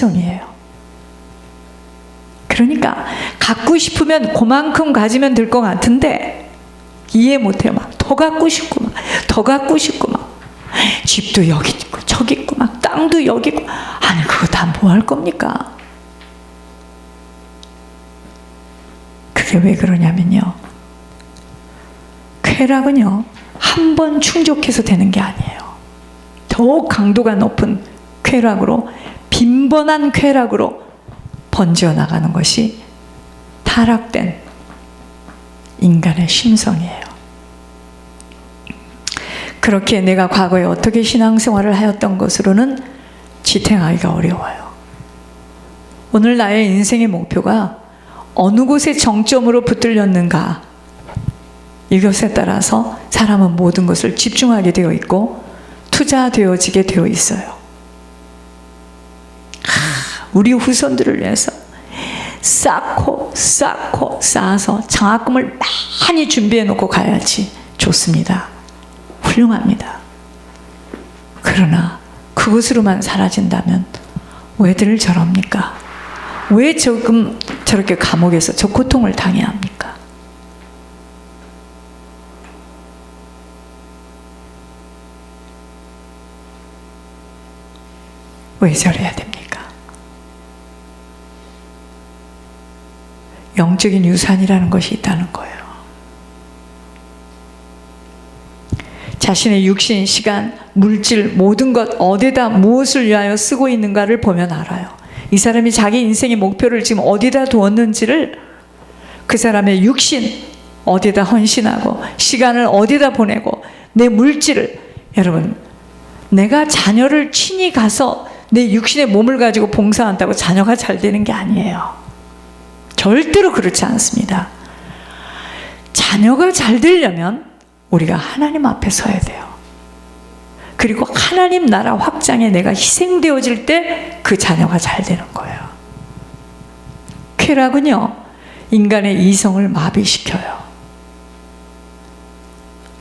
심성이에요. 그러니까 갖고 싶으면 그만큼 가지면 될 것 같은데 이해 못해요. 막 더 갖고 싶고 막 더 갖고 싶고 막 집도 여기 있고 저기 있고 막 땅도 여기 있고. 아니 그거 다 뭐 할 겁니까? 그게 왜 그러냐면요, 쾌락은요 한 번 충족해서 되는 게 아니에요. 더욱 강도가 높은 쾌락으로, 빈번한 쾌락으로 번져 나가는 것이 타락된 인간의 심성이에요. 그렇게 내가 과거에 어떻게 신앙생활을 하였던 것으로는 지탱하기가 어려워요. 오늘 나의 인생의 목표가 어느 곳에 정점으로 붙들렸는가, 이것에 따라서 사람은 모든 것을 집중하게 되어 있고 투자되어지게 되어 있어요. 우리 후손들을 위해서 쌓고 쌓아서 장학금을 많이 준비해 놓고 가야지. 좋습니다. 훌륭합니다. 그러나 그것으로만 사라진다면 왜들 저럽니까? 왜 저렇게 감옥에서 저 고통을 당해야 합니까? 왜 저래야 됩니까? 영적인 유산이라는 것이 있다는 거예요. 자신의 육신, 시간, 물질, 모든 것 어디다 무엇을 위하여 쓰고 있는가를 보면 알아요. 이 사람이 자기 인생의 목표를 지금 어디다 두었는지를, 그 사람의 육신 어디다 헌신하고 시간을 어디다 보내고 내 물질을, 여러분 내가 자녀를 친히 가서 내 육신의 몸을 가지고 봉사한다고 자녀가 잘 되는 게 아니에요. 절대로 그렇지 않습니다. 자녀가 잘 되려면 우리가 하나님 앞에 서야 돼요. 그리고 하나님 나라 확장에 내가 희생되어질 때 그 자녀가 잘 되는 거예요. 쾌락은요 인간의 이성을 마비시켜요.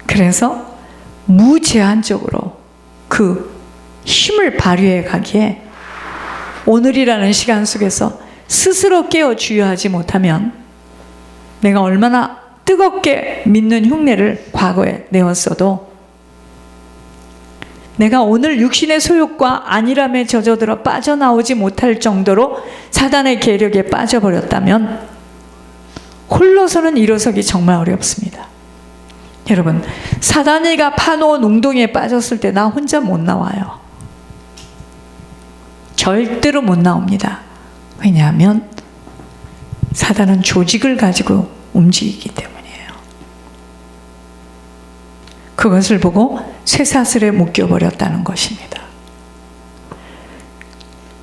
그래서 무제한적으로 그 힘을 발휘해 가기에 오늘이라는 시간 속에서 스스로 깨어 주의하지 못하면 내가 얼마나 뜨겁게 믿는 흉내를 과거에 내었어도 내가 오늘 육신의 소욕과 안일함에 젖어들어 빠져나오지 못할 정도로 사단의 계력에 빠져버렸다면 홀로서는 일어서기 정말 어렵습니다. 여러분, 사단이가 파놓은 웅덩이에 빠졌을 때 나 혼자 못 나와요. 절대로 못 나옵니다. 왜냐하면 사단은 조직을 가지고 움직이기 때문이에요. 그것을 보고 쇠사슬에 묶여버렸다는 것입니다.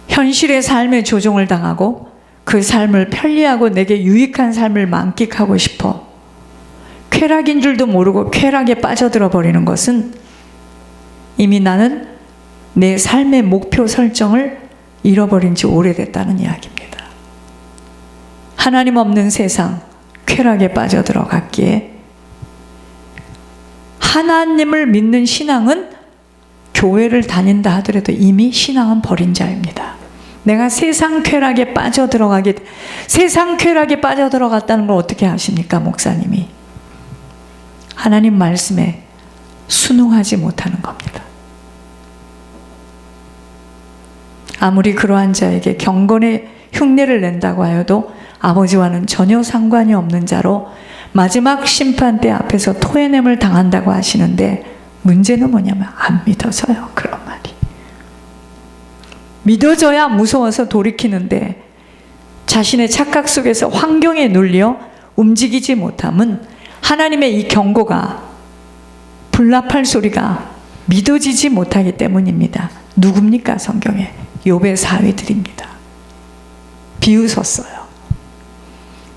현실의 삶에 조종을 당하고 그 삶을 편리하고 내게 유익한 삶을 만끽하고 싶어 쾌락인 줄도 모르고 쾌락에 빠져들어 버리는 것은 이미 나는 내 삶의 목표 설정을 잃어버린 지 오래됐다는 이야기입니다. 하나님 없는 세상, 쾌락에 빠져들어갔기에 하나님을 믿는 신앙은 교회를 다닌다 하더라도 이미 신앙은 버린 자입니다. 내가 세상 쾌락에 빠져들어갔다는 걸 어떻게 아십니까, 목사님이? 하나님 말씀에 순응하지 못하는 겁니다. 아무리 그러한 자에게 경건의 흉내를 낸다고 하여도 아버지와는 전혀 상관이 없는 자로 마지막 심판대 앞에서 토해냄을 당한다고 하시는데, 문제는 뭐냐면 안 믿어져요. 그런 말이 믿어져야 무서워서 돌이키는데 자신의 착각 속에서 환경에 눌려 움직이지 못함은 하나님의 이 경고가, 불납할 소리가 믿어지지 못하기 때문입니다. 누굽니까? 성경에 욥의 사위들입니다. 비웃었어요.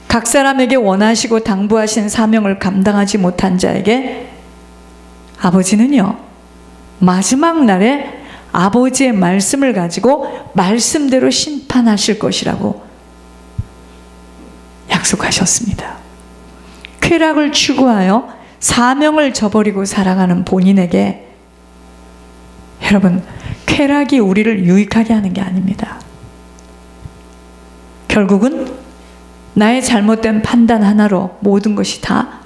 각 사람에게 원하시고 당부하신 사명을 감당하지 못한 자에게 아버지는요, 마지막 날에 아버지의 말씀을 가지고 말씀대로 심판하실 것이라고 약속하셨습니다. 쾌락을 추구하여 사명을 저버리고 살아가는 본인에게, 여러분, 쾌락이 우리를 유익하게 하는 게 아닙니다. 결국은 나의 잘못된 판단 하나로 모든 것이 다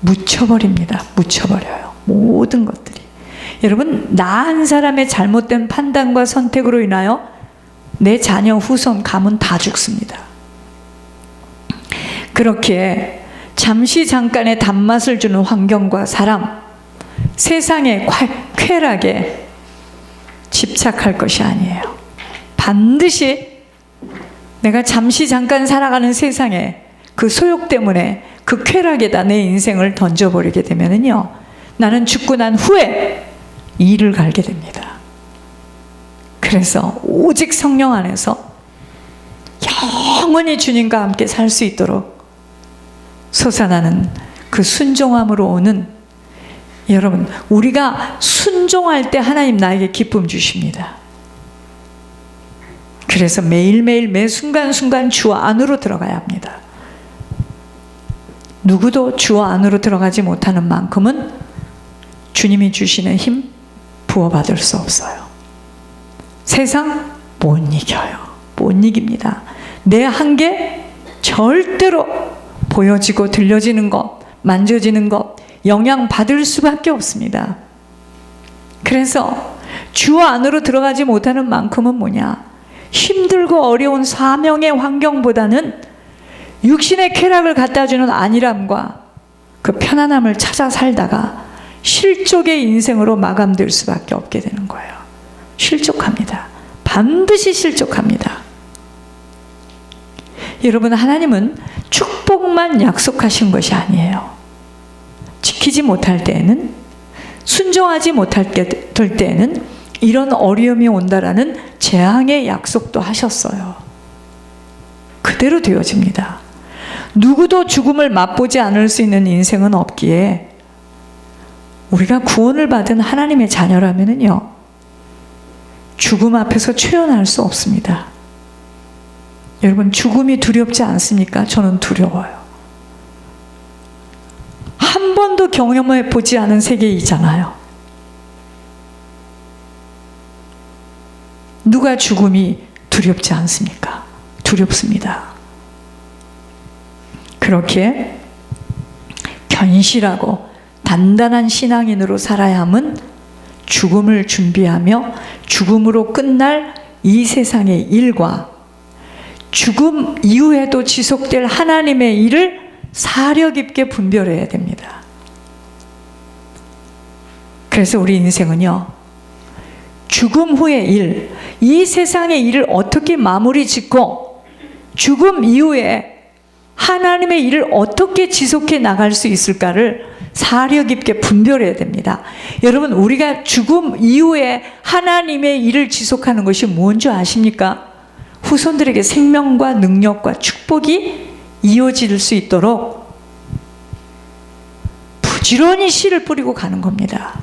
묻혀버립니다. 묻혀버려요. 모든 것들이. 여러분, 나 한 사람의 잘못된 판단과 선택으로 인하여 내 자녀, 후손, 가문 다 죽습니다. 그렇게 잠시 잠깐의 단맛을 주는 환경과 사람, 세상의 쾌락에 집착할 것이 아니에요. 반드시 내가 잠시 잠깐 살아가는 세상에 그 소욕 때문에 그 쾌락에다 내 인생을 던져버리게 되면은요, 나는 죽고 난 후에 이를 갈게 됩니다. 그래서 오직 성령 안에서 영원히 주님과 함께 살 수 있도록 솟아나는 그 순종함으로 오는, 여러분, 우리가 순종할 때 하나님 나에게 기쁨 주십니다. 그래서 매일매일 매 순간순간 주 안으로 들어가야 합니다. 누구도 주 안으로 들어가지 못하는 만큼은 주님이 주시는 힘 부어받을 수 없어요. 세상 못 이겨요. 못 이깁니다. 내 한계 절대로 보여지고 들려지는 것, 만져지는 것, 영향받을 수밖에 없습니다. 그래서 주 안으로 들어가지 못하는 만큼은 뭐냐? 힘들고 어려운 사명의 환경보다는 육신의 쾌락을 갖다주는 안일함과 그 편안함을 찾아 살다가 실족의 인생으로 마감될 수밖에 없게 되는 거예요. 실족합니다. 반드시 실족합니다. 여러분, 하나님은 축복만 약속하신 것이 아니에요. 지키지 못할 때에는, 순종하지 못할 때에는 이런 어려움이 온다라는 재앙의 약속도 하셨어요. 그대로 되어집니다. 누구도 죽음을 맛보지 않을 수 있는 인생은 없기에 우리가 구원을 받은 하나님의 자녀라면은요, 죽음 앞에서 최연할 수 없습니다. 여러분, 죽음이 두렵지 않습니까? 저는 두려워요. 한 번도 경험해 보지 않은 세계이잖아요. 누가 죽음이 두렵지 않습니까? 두렵습니다. 그렇게 견실하고 단단한 신앙인으로 살아야 함은 죽음을 준비하며 죽음으로 끝날 이 세상의 일과 죽음 이후에도 지속될 하나님의 일을 사려 깊게 분별해야 됩니다. 그래서 우리 인생은요, 죽음 후의 일, 이 세상의 일을 어떻게 마무리 짓고 죽음 이후에 하나님의 일을 어떻게 지속해 나갈 수 있을까를 사려 깊게 분별해야 됩니다. 여러분, 우리가 죽음 이후에 하나님의 일을 지속하는 것이 뭔지 아십니까? 후손들에게 생명과 능력과 축복이 이어질 수 있도록 부지런히 씨를 뿌리고 가는 겁니다.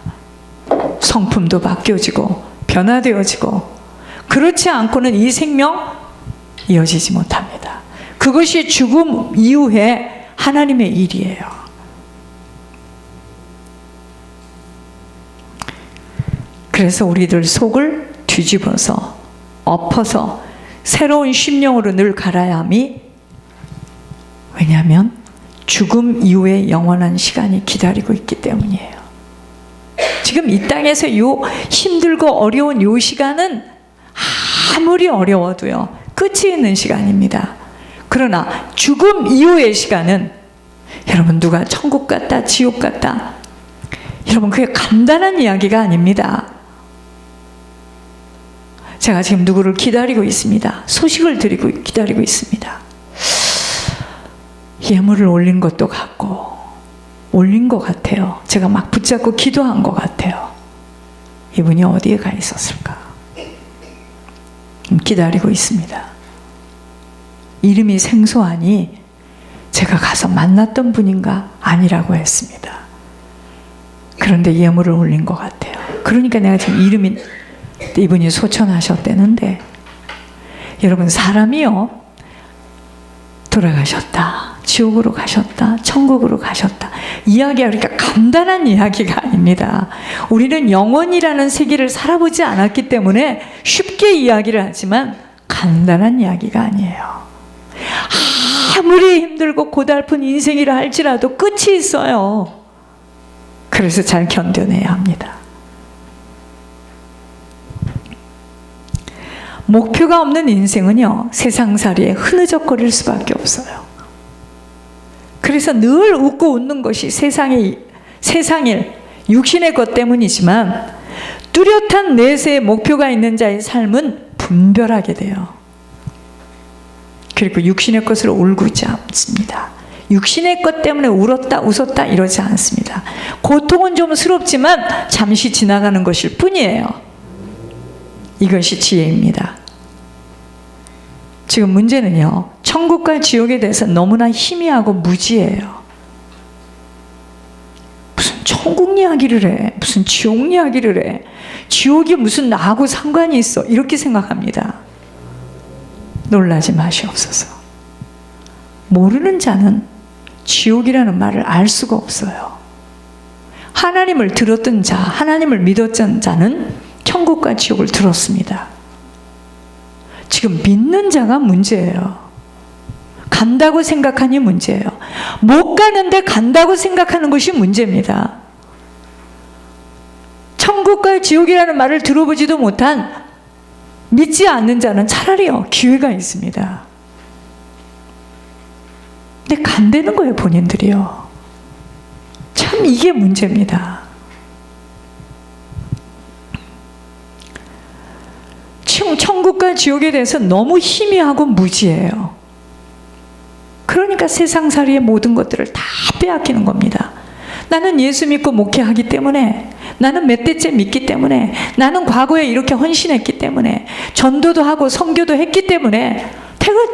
성품도 바뀌어지고 변화되어지고, 그렇지 않고는 이 생명 이어지지 못합니다. 그것이 죽음 이후에 하나님의 일이에요. 그래서 우리들 속을 뒤집어서 엎어서 새로운 심령으로 늘 갈아야 함이, 왜냐하면 죽음 이후에 영원한 시간이 기다리고 있기 때문이에요. 지금 이 땅에서 요 힘들고 어려운 요 시간은 아무리 어려워도요, 끝이 있는 시간입니다. 그러나 죽음 이후의 시간은, 여러분, 누가 천국 갔다 지옥 갔다, 여러분, 그게 간단한 이야기가 아닙니다. 제가 지금 누구를 기다리고 있습니다. 소식을 드리고 기다리고 있습니다. 예물을 올린 것도 같고 올린 것 같아요. 제가 막 붙잡고 기도한 것 같아요. 이분이 어디에 가 있었을까? 기다리고 있습니다. 이름이 생소하니 제가 가서 만났던 분인가? 아니라고 했습니다. 그런데 예물을 올린 것 같아요. 그러니까 내가 지금 이분이 소천하셨다는데, 여러분, 사람이요, 돌아가셨다, 지옥으로 가셨다, 천국으로 가셨다, 이야기가 그러니까 간단한 이야기가 아닙니다. 우리는 영원이라는 세계를 살아보지 않았기 때문에 쉽게 이야기를 하지만 간단한 이야기가 아니에요. 아무리 힘들고 고달픈 인생이라 할지라도 끝이 있어요. 그래서 잘 견뎌내야 합니다. 목표가 없는 인생은요, 세상살이에 흐느적거릴 수밖에 없어요. 그래서 늘 웃고 웃는 것이 세상일, 육신의 것 때문이지만 뚜렷한 내세의 목표가 있는 자의 삶은 분별하게 돼요. 그리고 육신의 것을 울고있지 않습니다. 육신의 것 때문에 울었다 웃었다 이러지 않습니다. 고통은 좀 스럽지만 잠시 지나가는 것일 뿐이에요. 이것이 지혜입니다. 지금 문제는요, 천국과 지옥에 대해서 너무나 희미하고 무지해요. 무슨 천국 이야기를 해, 무슨 지옥 이야기를 해, 지옥이 무슨 나하고 상관이 있어, 이렇게 생각합니다. 놀라지 마시옵소서. 모르는 자는 지옥이라는 말을 알 수가 없어요. 하나님을 들었던 자, 하나님을 믿었던 자는 천국과 지옥을 들었습니다. 지금 믿는 자가 문제예요. 간다고 생각하니 문제예요. 못 가는데 간다고 생각하는 것이 문제입니다. 천국과 지옥이라는 말을 들어보지도 못한 믿지 않는 자는 차라리요, 기회가 있습니다. 근데 간다는 거예요, 본인들이요. 참 이게 문제입니다. 천국과 지옥에 대해서 너무 희미하고 무지해요. 그러니까 세상살이의 모든 것들을 다 빼앗기는 겁니다. 나는 예수 믿고 목회하기 때문에, 나는 몇 대째 믿기 때문에, 나는 과거에 이렇게 헌신했기 때문에, 전도도 하고 선교도 했기 때문에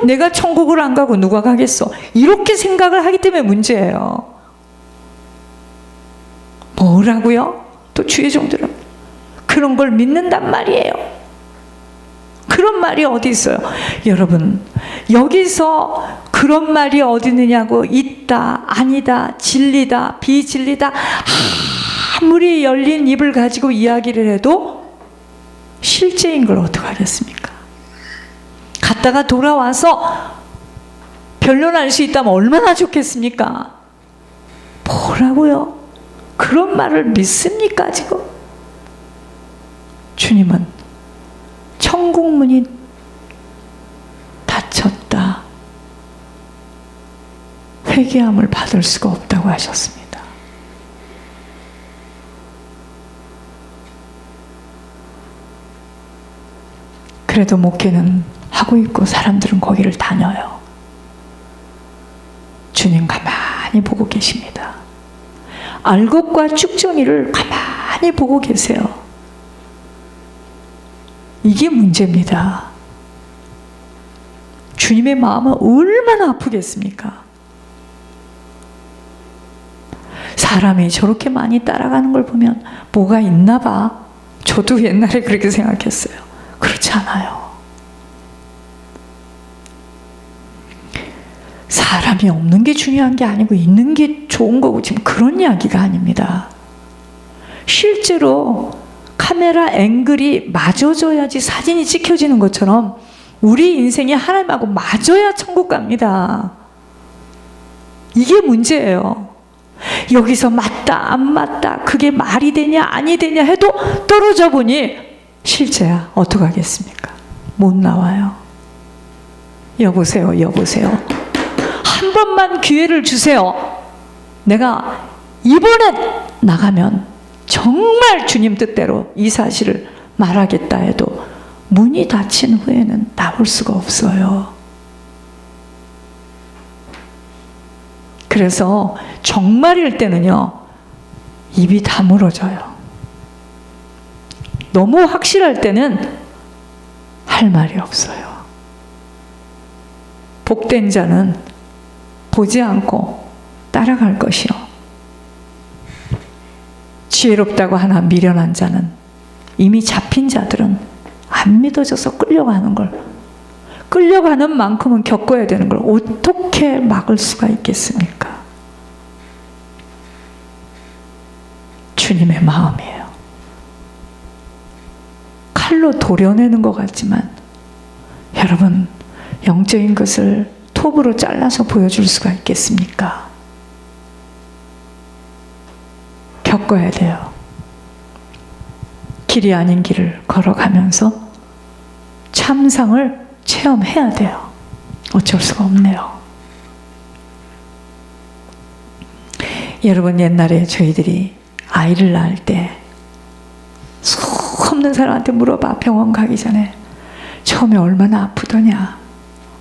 내가 천국을 안 가고 누가 가겠어, 이렇게 생각을 하기 때문에 문제예요. 뭐라고요? 또 주의 종들은 그런 걸 믿는단 말이에요. 그런 말이 어디 있어요? 여러분, 여기서 그런 말이 어디 있느냐고, 있다, 아니다, 진리다, 비진리다, 아무리 열린 입을 가지고 이야기를 해도 실제인 걸 어떡하겠습니까? 갔다가 돌아와서 변론할 수 있다면 얼마나 좋겠습니까? 뭐라고요? 그런 말을 믿습니까 지금? 주님은 천국문이 닫혔다, 회개함을 받을 수가 없다고 하셨습니다. 그래도 목회는 하고 있고 사람들은 거기를 다녀요. 주님 가만히 보고 계십니다. 알곡과 쭉정이를 가만히 보고 계세요. 이게 문제입니다. 주님의 마음은 얼마나 아프겠습니까? 사람이 저렇게 많이 따라가는 걸 보면 뭐가 있나 봐. 저도 옛날에 그렇게 생각했어요. 그렇지 않아요. 사람이 없는 게 중요한 게 아니고 있는 게 좋은 거고, 지금 그런 이야기가 아닙니다. 실제로 카메라 앵글이 맞아줘야지 사진이 찍혀지는 것처럼 우리 인생이 하나님하고 맞아야 천국 갑니다. 이게 문제예요. 여기서 맞다 안 맞다, 그게 말이 되냐 아니 되냐 해도 떨어져 보니 실제야. 어떡하겠습니까? 못 나와요. 여보세요, 여보세요. 한 번만 기회를 주세요. 내가 이번에 나가면 정말 주님 뜻대로 이 사실을 말하겠다 해도 문이 닫힌 후에는 나올 수가 없어요. 그래서 정말일 때는요, 입이 다물어져요. 너무 확실할 때는 할 말이 없어요. 복된 자는 보지 않고 따라갈 것이요, 지혜롭다고 하나 미련한 자는, 이미 잡힌 자들은 안 믿어져서 끌려가는 걸, 끌려가는 만큼은 겪어야 되는 걸 어떻게 막을 수가 있겠습니까? 주님의 마음이에요. 칼로 도려내는 것 같지만 여러분, 영적인 것을 톱으로 잘라서 보여줄 수가 있겠습니까? 겪어야 돼요. 길이 아닌 길을 걸어가면서 참상을 체험해야 돼요. 어쩔 수가 없네요. 여러분, 옛날에 저희들이 아이를 낳을 때 속 없는 사람한테 물어봐. 병원 가기 전에 처음에 얼마나 아프더냐,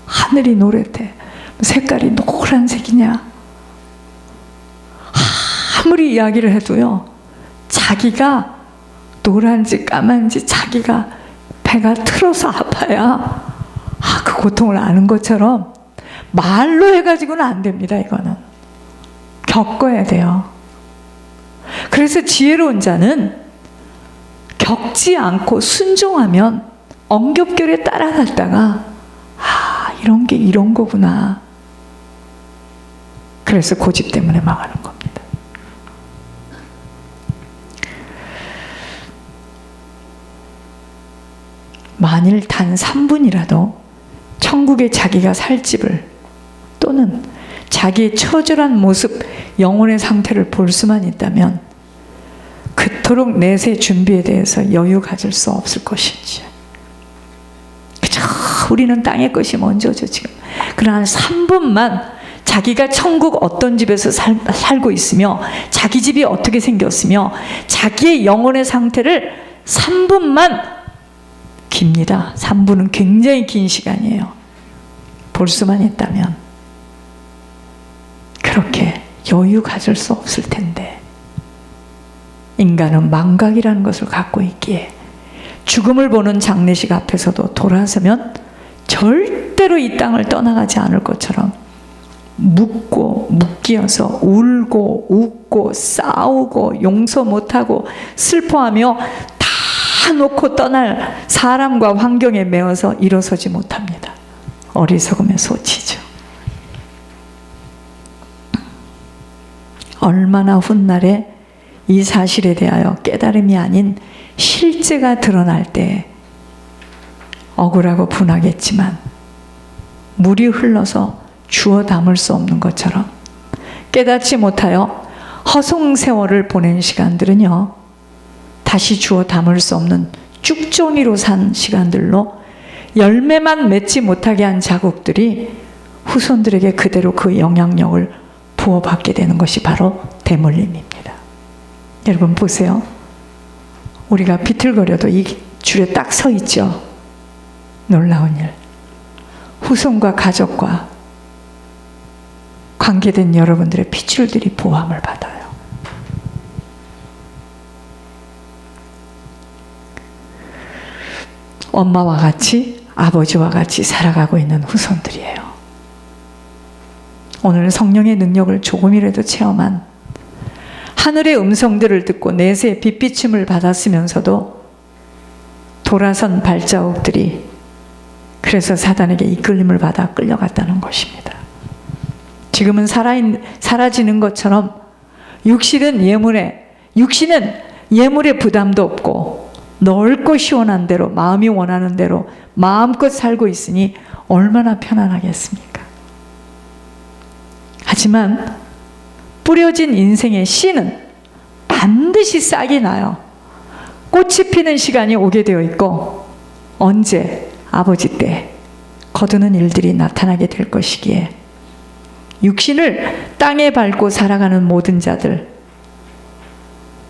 하늘이 노랗대, 색깔이 노란색이냐. 아무리 이야기를 해도요, 자기가 노란지 까만지 자기가 배가 틀어서 아파야 그 고통을 아는 것처럼 말로 해가지고는 안 됩니다. 이거는 겪어야 돼요. 그래서 지혜로운 자는 겪지 않고 순종하면 엉겹결에 따라갔다가 이런 게 이런 거구나. 그래서 고집 때문에 망하는 겁니다. 만일 단 3분이라도 천국에 자기가 살 집을 또는 자기의 처절한 모습, 영혼의 상태를 볼 수만 있다면 그토록 내세 준비에 대해서 여유 가질 수 없을 것인지. 그저 우리는 땅의 것이 먼저죠 지금. 그러나 3분만 자기가 천국 어떤 집에서 살고 있으며 자기 집이 어떻게 생겼으며 자기의 영혼의 상태를 3분만, 깁니다. 3분은 굉장히 긴 시간이에요. 볼 수만 있다면 그렇게 여유 가질 수 없을 텐데, 인간은 망각이라는 것을 갖고 있기에 죽음을 보는 장례식 앞에서도 돌아서면 절대로 이 땅을 떠나가지 않을 것처럼 묶여서 울고 웃고 싸우고 용서 못하고 슬퍼하며 다 놓고 떠날 사람과 환경에 매어서 일어서지 못합니다. 어리석음의 소치죠. 얼마나 훗날에 이 사실에 대하여 깨달음이 아닌 실제가 드러날 때 억울하고 분하겠지만 물이 흘러서 주워 담을 수 없는 것처럼 깨닫지 못하여 허송세월을 보낸 시간들은요, 다시 주워 담을 수 없는 쭉종이로 산 시간들로 열매만 맺지 못하게 한 자국들이 후손들에게 그대로 그 영향력을 부어받게 되는 것이 바로 대물림입니다. 여러분 보세요. 우리가 비틀거려도 이 줄에 딱 서 있죠. 놀라운 일. 후손과 가족과 관계된 여러분들의 핏줄들이 보함을 받아요. 엄마와 같이, 아버지와 같이 살아가고 있는 후손들이에요. 오늘 성령의 능력을 조금이라도 체험한, 하늘의 음성들을 듣고 내세의 빛비침을 받았으면서도 돌아선 발자국들이 그래서 사단에게 이끌림을 받아 끌려갔다는 것입니다. 지금은 사라지는 것처럼 육신은 예물의 부담도 없고 넓고 시원한 대로 마음이 원하는 대로 마음껏 살고 있으니 얼마나 편안하겠습니까? 하지만 뿌려진 인생의 씨는 반드시 싹이 나요. 꽃이 피는 시간이 오게 되어 있고 언제? 아버지 때 거두는 일들이 나타나게 될 것이기에 육신을 땅에 밟고 살아가는 모든 자들,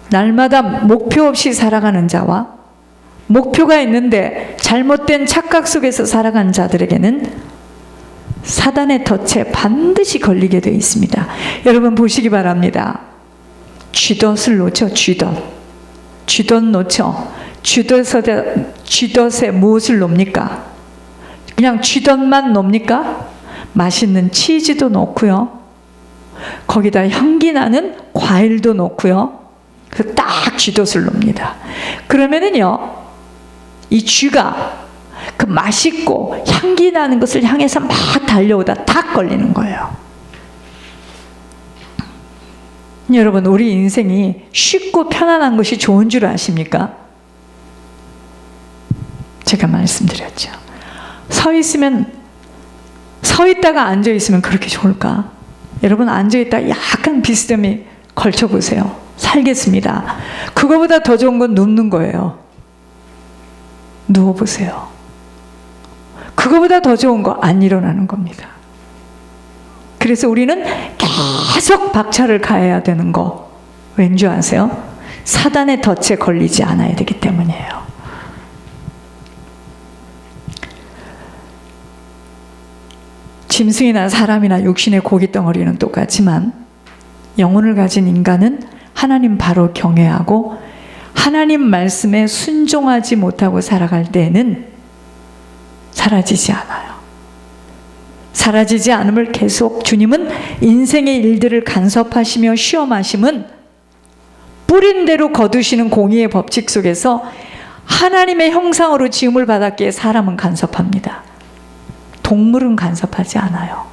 날마다 목표 없이 살아가는 자와 목표가 있는데 잘못된 착각 속에서 살아가는 자들에게는 사단의 덫에 반드시 걸리게 되어 있습니다. 여러분 보시기 바랍니다. 쥐덫을 놓죠. 쥐덫 놓죠. 쥐덫에 무엇을 놓습니까? 그냥 쥐덫만 놓습니까? 맛있는 치즈도 놓고요. 거기다 향기 나는 과일도 놓고요. 그래서 딱 쥐덫을 놓습니다. 그러면은요, 이 쥐가 그 맛있고 향기 나는 것을 향해서 막 달려오다 딱 걸리는 거예요. 여러분, 우리 인생이 쉽고 편안한 것이 좋은 줄 아십니까? 제가 말씀드렸죠. 서 있다가 앉아 있으면 그렇게 좋을까? 여러분, 앉아 있다 약간 비스듬히 걸쳐 보세요. 살겠습니다. 그거보다 더 좋은 건 눕는 거예요. 누워 보세요. 그거보다 더 좋은 거 안 일어나는 겁니다. 그래서 우리는 계속 박차를 가해야 되는 거 왠지 아세요? 사단의 덫에 걸리지 않아야 되기 때문이에요. 짐승이나 사람이나 육신의 고깃덩어리는 똑같지만 영혼을 가진 인간은 하나님 바로 경외하고 하나님 말씀에 순종하지 못하고 살아갈 때에는 사라지지 않아요. 사라지지 않음을 계속 주님은 인생의 일들을 간섭하시며 시험하심은 뿌린 대로 거두시는 공의의 법칙 속에서 하나님의 형상으로 지음을 받았기에 사람은 간섭합니다. 동물은 간섭하지 않아요.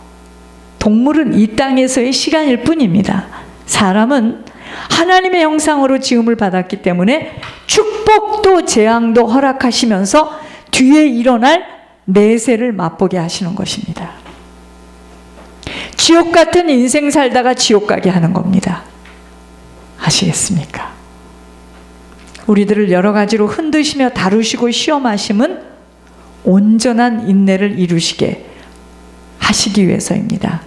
동물은 이 땅에서의 시간일 뿐입니다. 사람은 하나님의 형상으로 지음을 받았기 때문에 축복도 재앙도 허락하시면서 뒤에 일어날 내세를 맛보게 하시는 것입니다. 지옥 같은 인생 살다가 지옥 가게 하는 겁니다. 아시겠습니까? 우리들을 여러 가지로 흔드시며 다루시고 시험하심은 온전한 인내를 이루시게 하시기 위해서입니다.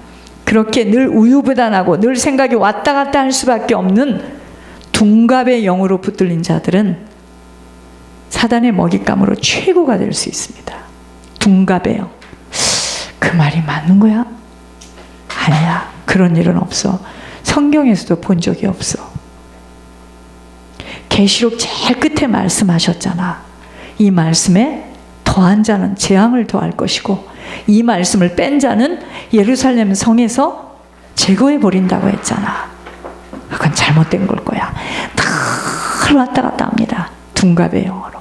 그렇게 늘 우유부단하고 늘 생각이 왔다 갔다 할 수밖에 없는 둔갑의 영으로 붙들린 자들은 사단의 먹잇감으로 최고가 될 수 있습니다. 둔갑의 영. 그 말이 맞는 거야? 아니야. 그런 일은 없어. 성경에서도 본 적이 없어. 계시록 제일 끝에 말씀하셨잖아. 이 말씀에 더한 자는 재앙을 더할 것이고 이 말씀을 뺀 자는 예루살렘 성에서 제거해 버린다고 했잖아. 그건 잘못된 걸 거야. 늘 왔다 갔다 합니다. 둔갑의 영으로.